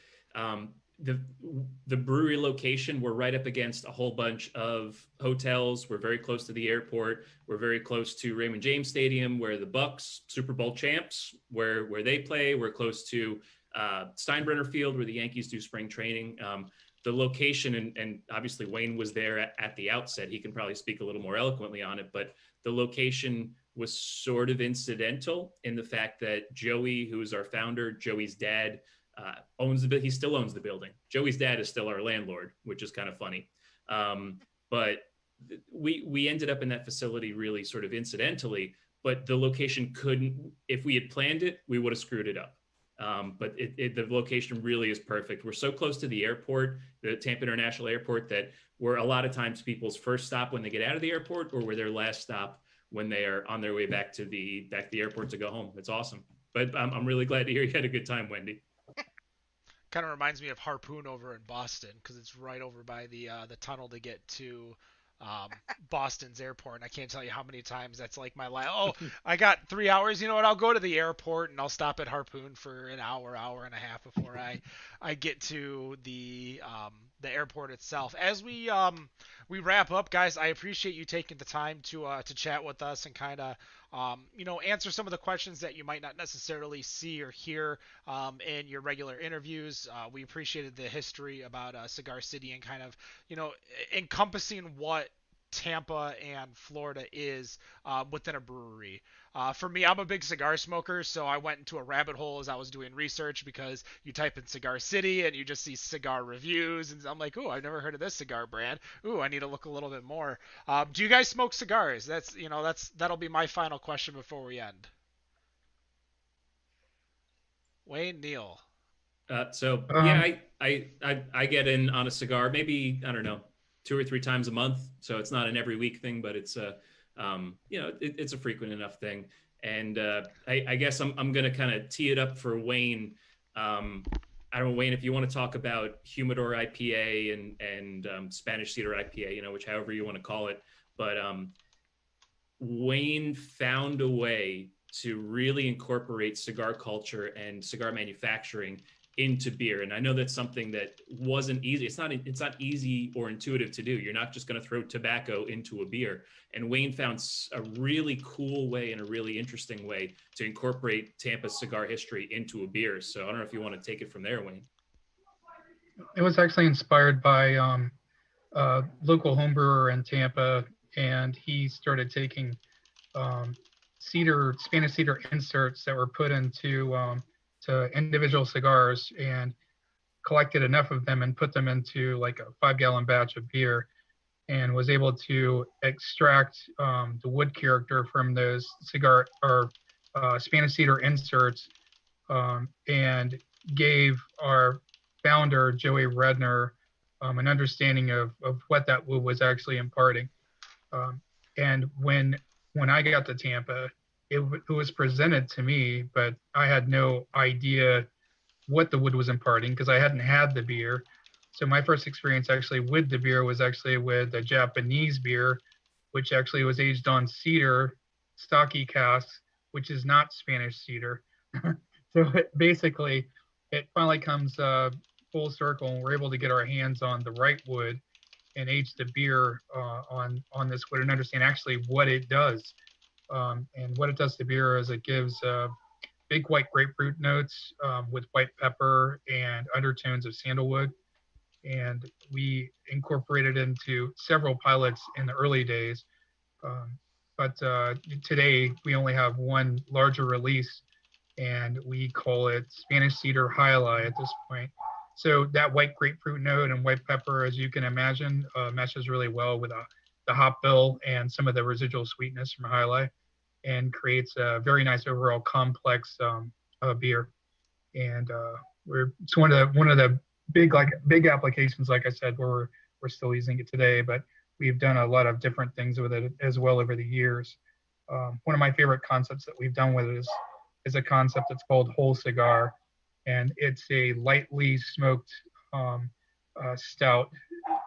S7: the brewery location, we're right up against a whole bunch of hotels. We're very close to the airport. We're very close to Raymond James Stadium, where the Bucks, Super Bowl champs, where they play. We're close to Steinbrenner Field, where the Yankees do spring training. The location, and obviously Wayne was there at the outset. He can probably speak a little more eloquently on it, but the location was sort of incidental in the fact that Joey, who is our founder, Joey's dad, he still owns the building. Joey's dad is still our landlord, which is kind of funny. But we ended up in that facility really sort of incidentally, but the location couldn't, if we had planned it, we would have screwed it up. But the location really is perfect. We're so close to the airport, the Tampa International Airport, that we're a lot of times people's first stop when they get out of the airport, or we're their last stop when they are on their way back to the airport to go home. It's awesome. But I'm really glad to hear you had a good time, Wendy.
S2: Kind of reminds me of Harpoon over in Boston, because it's right over by the tunnel to get to Boston's airport. And I can't tell you how many times that's like my life. Oh, I got 3 hours. You know what? I'll go to the airport and I'll stop at Harpoon for an hour and a half before I get to the airport itself. As we wrap up, guys, I appreciate you taking the time to chat with us and kind of answer some of the questions that you might not necessarily see or hear in your regular interviews. We appreciated the history about Cigar City and kind of, encompassing what Tampa and Florida is within a brewery. For me, I'm a big cigar smoker, so I went into a rabbit hole as I was doing research, because you type in Cigar City and you just see cigar reviews, and I'm like, ooh, I've never heard of this cigar brand. Ooh, I need to look a little bit more. Do you guys smoke cigars? That'll be my final question before we end. Wayne, Neil.
S7: Yeah, I get in on a cigar, maybe, I don't know, 2 or 3 times a month. So it's not an every week thing, but it's it's a frequent enough thing. And I guess I'm going to kind of tee it up for Wayne. I don't know, Wayne, if you want to talk about Humidor IPA and Spanish Cedar IPA, which however you want to call it. But Wayne found a way to really incorporate cigar culture and cigar manufacturing into beer. And I know that's something that wasn't easy. It's not easy or intuitive to do. You're not just going to throw tobacco into a beer. And Wayne found a really cool way and a really interesting way to incorporate Tampa's cigar history into a beer. So I don't know if you want to take it from there, Wayne.
S6: It was actually inspired by a local home brewer in Tampa, and he started taking Spanish cedar inserts that were put into to individual cigars and collected enough of them and put them into like a 5-gallon batch of beer, and was able to extract the wood character from those cigar or Spanish cedar inserts, and gave our founder, Joey Redner, an understanding of what that wood was actually imparting. And when I got to Tampa, it was presented to me, but I had no idea what the wood was imparting because I hadn't had the beer. So my first experience actually with the beer was actually with a Japanese beer, which actually was aged on cedar, stocky casks, which is not Spanish cedar. So basically, it finally comes full circle, and we're able to get our hands on the right wood and age the beer on this wood and understand actually what it does. And what it does to beer is it gives big white grapefruit notes with white pepper and undertones of sandalwood. And we incorporated into several pilots in the early days. But today we only have one larger release, and we call it Spanish Cedar Jai Alai at this point. So that white grapefruit note and white pepper, as you can imagine, meshes really well with the hop bill and some of the residual sweetness from Jai Alai, and creates a very nice overall complex beer. And it's one of the big applications, like I said, where we're still using it today, but we've done a lot of different things with it as well over the years. One of my favorite concepts that we've done with it is a concept that's called whole cigar, and it's a lightly smoked stout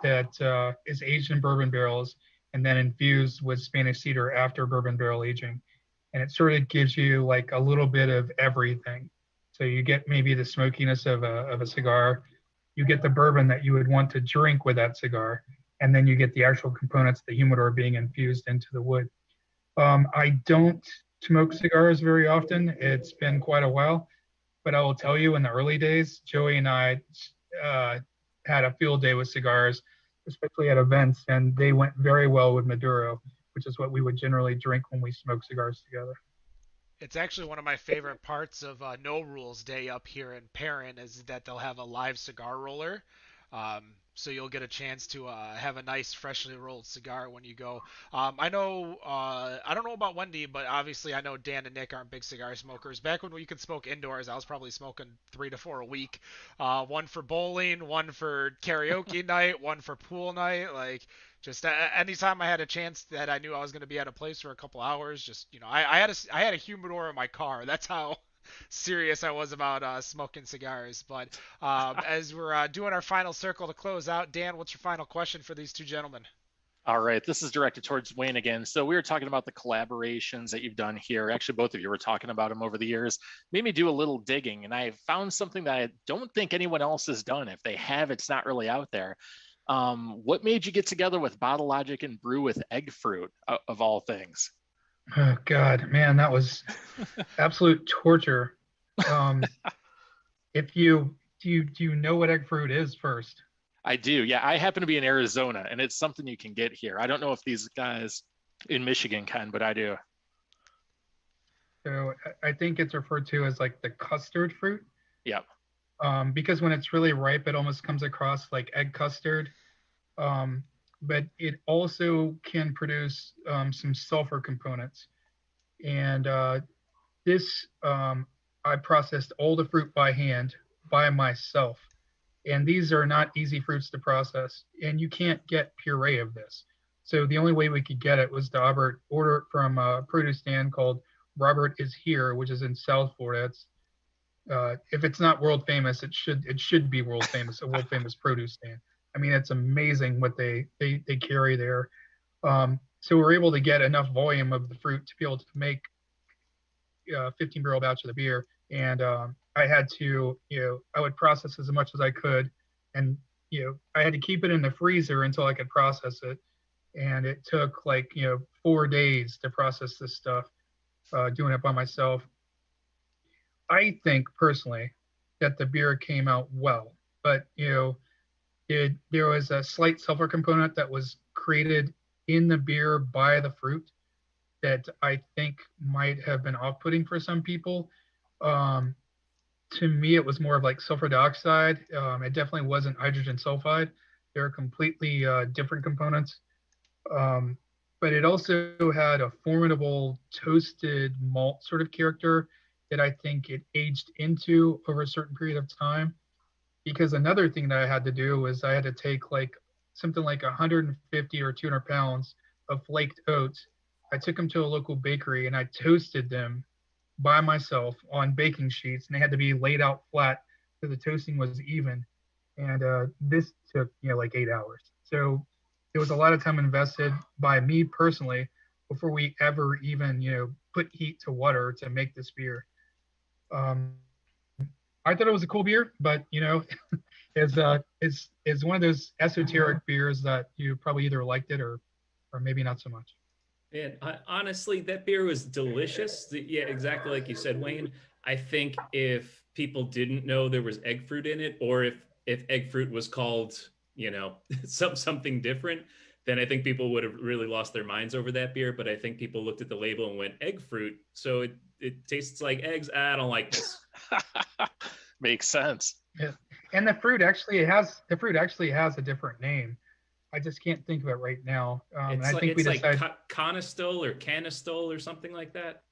S6: that is aged in bourbon barrels and then infused with Spanish cedar after bourbon barrel aging. And it sort of gives you like a little bit of everything. So you get maybe the smokiness of a cigar, you get the bourbon that you would want to drink with that cigar, and then you get the actual components, the humidor being infused into the wood. I don't smoke cigars very often. It's been quite a while, but I will tell you in the early days, Joey and I had a field day with cigars, especially at events, and they went very well with Maduro, which is what we would generally drink when we smoke cigars together.
S2: It's actually one of my favorite parts of No Rules Day up here in Perrin is that they'll have a live cigar roller. So you'll get a chance to have a nice freshly rolled cigar when you go. I know, I don't know about Wendy, but obviously I know Dan and Nick aren't big cigar smokers. Back when we could smoke indoors, I was probably smoking 3 to 4 a week. One for bowling, one for karaoke night, one for pool night. Like, just anytime I had a chance that I knew I was going to be at a place for a couple hours, just, I had a humidor in my car. That's how serious I was about smoking cigars. But as we're doing our final circle to close out, Dan, what's your final question for these two gentlemen?
S5: All right, this is directed towards Wayne again. So we were talking about the collaborations that you've done here. Actually, both of you were talking about them over the years. Made me do a little digging, and I found something that I don't think anyone else has done. If they have, it's not really out there. What made you get together with Bottle Logic and brew with Eggfruit, of all things?
S6: Oh God, man, that was absolute torture. If you do you know what Eggfruit is first?
S5: I do. Yeah, I happen to be in Arizona, and it's something you can get here. I don't know if these guys in Michigan can, but I do.
S6: So I think it's referred to as like the custard fruit.
S5: Yep.
S6: Because when it's really ripe, it almost comes across like egg custard. But it also can produce some sulfur components. And I processed all the fruit by hand by myself. And these are not easy fruits to process. And you can't get puree of this. So the only way we could get it was to order it from a produce stand called Robert Is Here, which is in South Florida. It's if it's not world famous, it should be world famous, a world famous produce stand. I mean, it's amazing what they carry there. So we're able to get enough volume of the fruit to be able to make 15 barrel batch of the beer. And I had to, I would process as much as I could. And, I had to keep it in the freezer until I could process it. And it took like, 4 days to process this stuff, doing it by myself. I think personally that the beer came out well, but there was a slight sulfur component that was created in the beer by the fruit that I think might have been off-putting for some people. To me, it was more of like sulfur dioxide. It definitely wasn't hydrogen sulfide. They're completely different components. But it also had a formidable toasted malt sort of character that I think it aged into over a certain period of time. Because another thing that I had to do was I had to take like something like 150 or 200 pounds of flaked oats. I took them to a local bakery and I toasted them by myself on baking sheets, and they had to be laid out flat so the toasting was even. And this took like 8 hours. So there was a lot of time invested by me personally before we ever even put heat to water to make this beer. I thought it was a cool beer, but is one of those esoteric beers that you probably either liked it or maybe not so much.
S7: And honestly, that beer was delicious. Yeah, exactly like you said, Wayne. I think if people didn't know there was egg fruit in it, or if egg fruit was called, something different, then I think people would have really lost their minds over that beer. But I think people looked at the label and went egg fruit, so it tastes like eggs. I don't like this.
S5: Makes sense.
S6: Yeah. And the fruit actually has a different name. I just can't think of it right now.
S7: It's
S6: I
S7: like,
S6: think we decided
S7: Conistil or Canistil or something like that.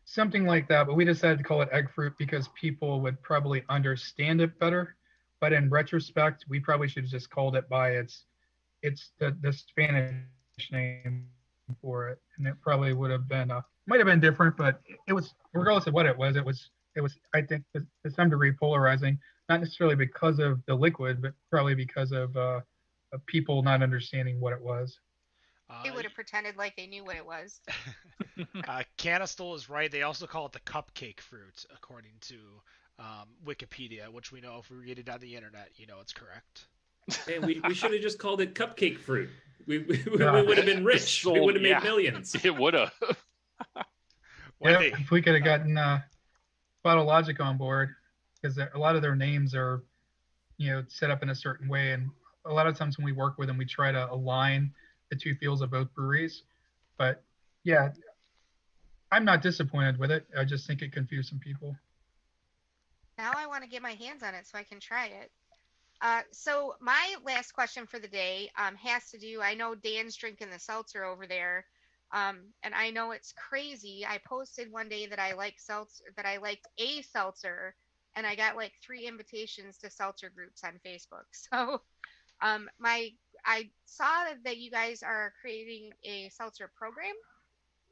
S6: something like that, but we decided to call it egg fruit because people would probably understand it better. But in retrospect, we probably should have just called it by its the Spanish name for it, and it probably would have been might have been different, but it was, regardless of what it was, I think to some degree polarizing, not necessarily because of the liquid, but probably because of people not understanding what it was.
S3: They would have pretended like they knew what it was.
S2: Canistel is right. They also call it the cupcake fruit, according to Wikipedia, which we know if we read it on the internet, it's correct.
S7: And we should have just called it cupcake fruit. We would have been rich. We would have made millions.
S5: It would have.
S6: Yeah, if we could have gotten Bottle Logic on board, because a lot of their names are, set up in a certain way, and a lot of times when we work with them, we try to align the two feels of both breweries. But yeah, I'm not disappointed with it. I just think it confused some people.
S3: Now I want to get my hands on it so I can try it. So my last question for the day has to do, I know Dan's drinking the seltzer over there, and I know it's crazy. I posted one day that I liked a seltzer, and I got like 3 invitations to seltzer groups on Facebook. So I saw that you guys are creating a seltzer program,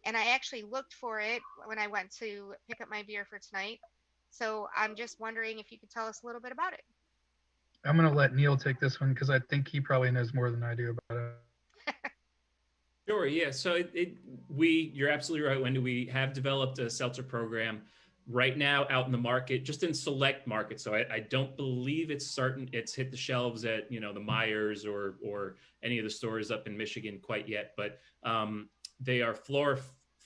S3: and I actually looked for it when I went to pick up my beer for tonight. So I'm just wondering if you could tell us a little bit about it.
S6: I'm going to let Neil take this one because I think he probably knows more than I do about it.
S7: Sure, yeah. So you're absolutely right, Wendy. We have developed a seltzer program right now out in the market, just in select markets. So I don't believe it's hit the shelves at the Myers or any of the stores up in Michigan quite yet. But they are 4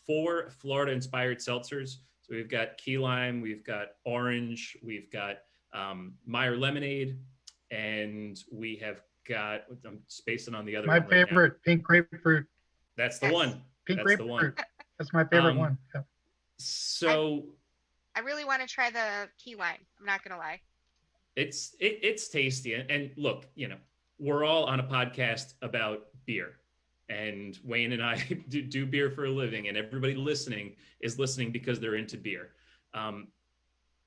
S7: Florida-inspired seltzers. So we've got key lime, we've got orange, we've got Meyer lemonade, and we have got, I'm spacing on the other
S6: my
S7: one.
S6: My favorite, pink grapefruit.
S7: That's the one.
S6: Pink grapefruit. That's my favorite one. Yeah.
S7: So
S3: I really want to try the key lime. I'm not going to lie.
S7: It's tasty. And look, we're all on a podcast about beer. And Wayne and I do beer for a living, and everybody listening is listening because they're into beer.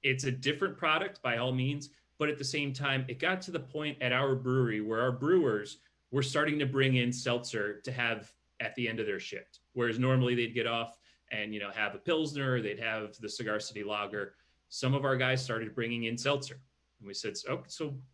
S7: It's a different product by all means, but at the same time, it got to the point at our brewery where our brewers were starting to bring in seltzer to have at the end of their shift. Whereas normally they'd get off and, have a Pilsner, they'd have the Cigar City Lager. Some of our guys started bringing in seltzer. And we said,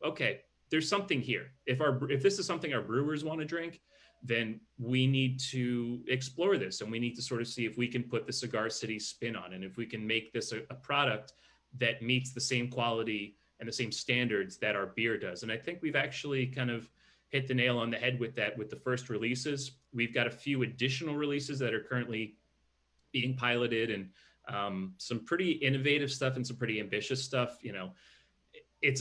S7: okay, there's something here. If this is something our brewers want to drink, then we need to explore this, and we need to sort of see if we can put the Cigar City spin on, and if we can make this a product that meets the same quality and the same standards that our beer does. And I think we've actually kind of hit the nail on the head with that with the first releases. We've got a few additional releases that are currently being piloted, and some pretty innovative stuff and some pretty ambitious stuff. It's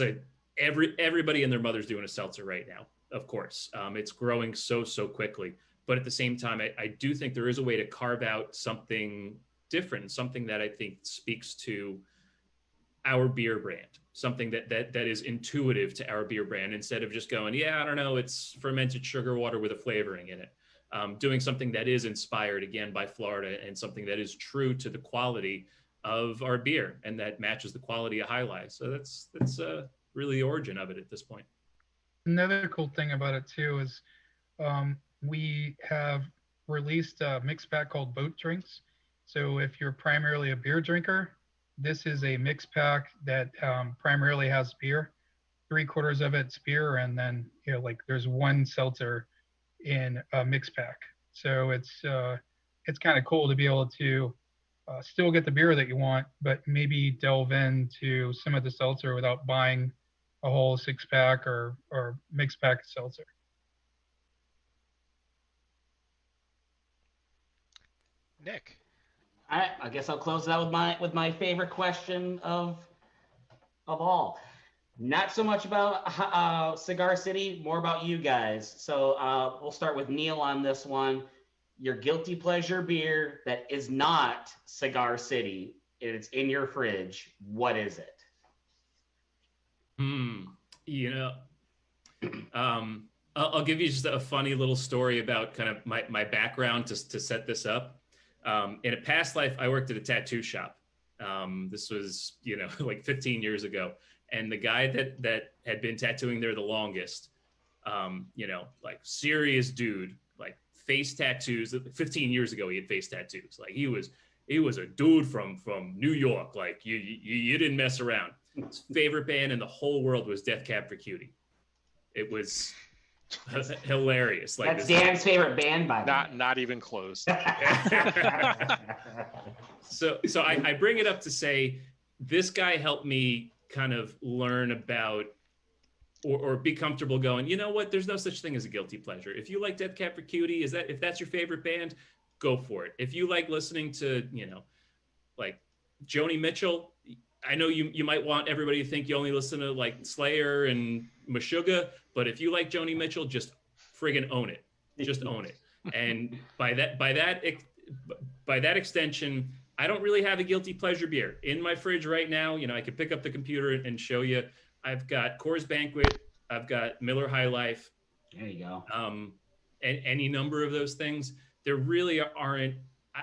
S7: everybody and their mother's doing a seltzer right now. Of course, it's growing so quickly, but at the same time, I do think there is a way to carve out something different, something that I think speaks to our beer brand, something that is intuitive to our beer brand, instead of just going, I don't know, it's fermented sugar water with a flavoring in it. Doing something that is inspired again by Florida, and something that is true to the quality of our beer and that matches the quality of Jai Alai. So that's really the origin of it at this point.
S6: Another cool thing about it too is we have released a mix pack called Boat Drinks. So if you're primarily a beer drinker, this is a mix pack that primarily has beer. 3/4 of it's beer, and then there's one seltzer in a mix pack. So it's kind of cool to be able to still get the beer that you want, but maybe delve into some of the seltzer without buying a whole 6-pack or mixed pack of seltzer.
S2: Nick.
S4: All right, I guess I'll close it out with my favorite question of all. Not so much about Cigar City, more about you guys. So we'll start with Neil on this one. Your guilty pleasure beer that is not Cigar City, it's in your fridge. What is it?
S7: You know, I'll give you just a funny little story about kind of my background to set this up. In a past life, I worked at a tattoo shop. This was, like 15 years ago. And the guy that had been tattooing there the longest, like serious dude, like face tattoos. 15 years ago, he had face tattoos. Like he was a dude from New York. Like you didn't mess around. His favorite band in the whole world was Death Cab for Cutie. It was hilarious. Like
S4: that's Dan's favorite band, by the way.
S5: Not even close.
S7: So I bring it up to say this guy helped me kind of learn about or be comfortable going, you know what, there's no such thing as a guilty pleasure. If you like Death Cab for Cutie, if that's your favorite band, go for it. If you like listening to, like Joni Mitchell, I know you might want everybody to think you only listen to like Slayer and Meshuggah, but if you like Joni Mitchell, just friggin' own it. Just own it. And by that extension, I don't really have a guilty pleasure beer in my fridge right now. I could pick up the computer and show you. I've got Coors Banquet. I've got Miller High Life.
S4: There you go.
S7: And any number of those things. There really aren't.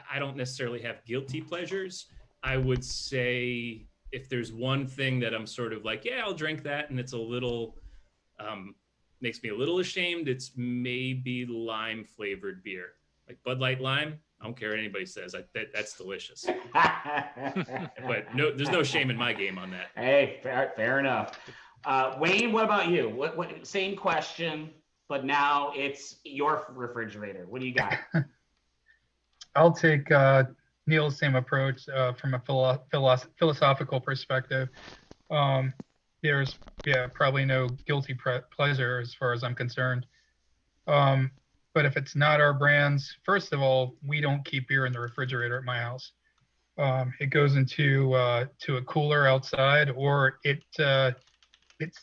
S7: I don't necessarily have guilty pleasures. I would say if there's one thing that I'm sort of like, yeah, I'll drink that, and it's a little makes me a little ashamed, it's maybe lime flavored beer, like Bud Light Lime. I don't care what anybody says. That's delicious. But no, there's no shame in my game on that.
S4: Hey, fair enough. Wayne, what about you? What same question, but now it's your refrigerator. What do you got?
S6: I'll take Neil's same approach from a philosophical perspective. There's probably no guilty pleasure as far as I'm concerned. But if it's not our brands, first of all, we don't keep beer in the refrigerator at my house. It goes into a cooler outside, or it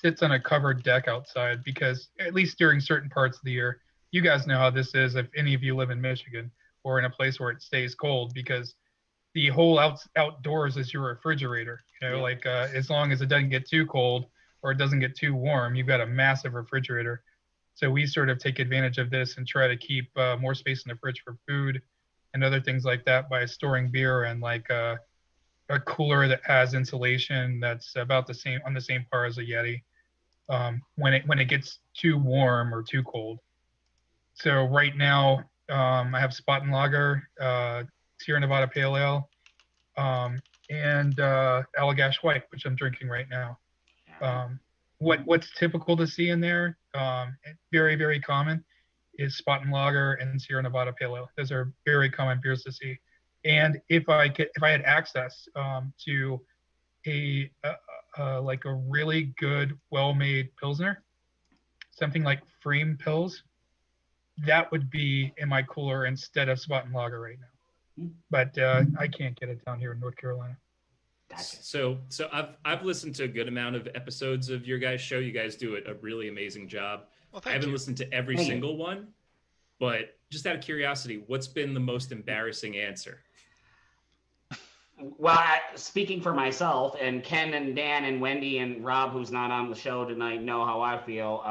S6: sits on a covered deck outside, because at least during certain parts of the year, you guys know how this is if any of you live in Michigan or in a place where it stays cold, because the whole outdoors is your refrigerator. Like as long as it doesn't get too cold or it doesn't get too warm, you've got a massive refrigerator. So we sort of take advantage of this and try to keep more space in the fridge for food and other things like that by storing beer in like a cooler that has insulation that's about the same on the same par as a Yeti when it gets too warm or too cold. So right now I have Spot and Lager, Sierra Nevada Pale Ale, and Allagash White, which I'm drinking right now. What's typical to see in there, very, very common, is Spot and Lager and Sierra Nevada Pale Ale. Those are very common beers to see. And if I had access to like a really good, well-made Pilsner, something like Frame Pils, that would be in my cooler instead of Spot and Lager right now. But I can't get it down here in North Carolina.
S7: So I've listened to a good amount of episodes of your guys' show. You guys do a really amazing job.
S2: Well,
S7: I haven't listened to every single one, but just out of curiosity, what's been the most embarrassing answer?
S4: Well, speaking for myself, and Ken and Dan and Wendy and Rob, who's not on the show tonight, know how I feel.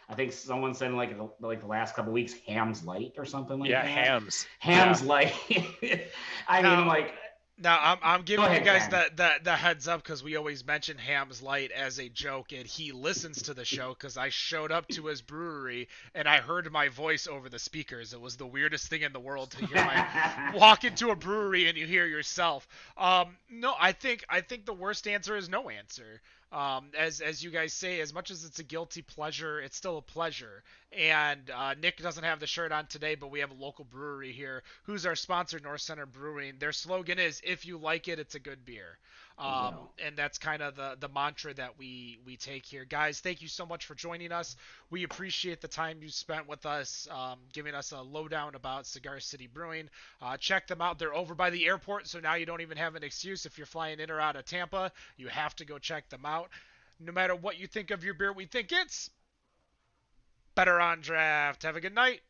S4: I think someone said like the last couple of weeks, Ham's Light or something like that.
S5: Yeah,
S4: Ham's Light. Mean, like.
S2: Now I'm giving you guys
S4: Ken.
S2: the heads up, because we always mention Ham's Light as a joke, and he listens to the show because I showed up to his brewery and I heard my voice over the speakers. It was the weirdest thing in the world to hear walk into a brewery and you hear yourself. No, I think the worst answer is no answer. As you guys say, as much as it's a guilty pleasure, it's still a pleasure. And Nick doesn't have the shirt on today, but we have a local brewery here who's our sponsor, North Center Brewing. Their slogan is, "If you like it, it's a good beer." And that's kind of the mantra that we take here. Guys, thank you so much for joining us. We appreciate the time you spent with us, giving us a lowdown about Cigar City Brewing. Check them out. They're over by the airport, so now you don't even have an excuse. If you're flying in or out of Tampa, you have to go check them out. No matter what you think of your beer, we think it's better on draft. Have a good night.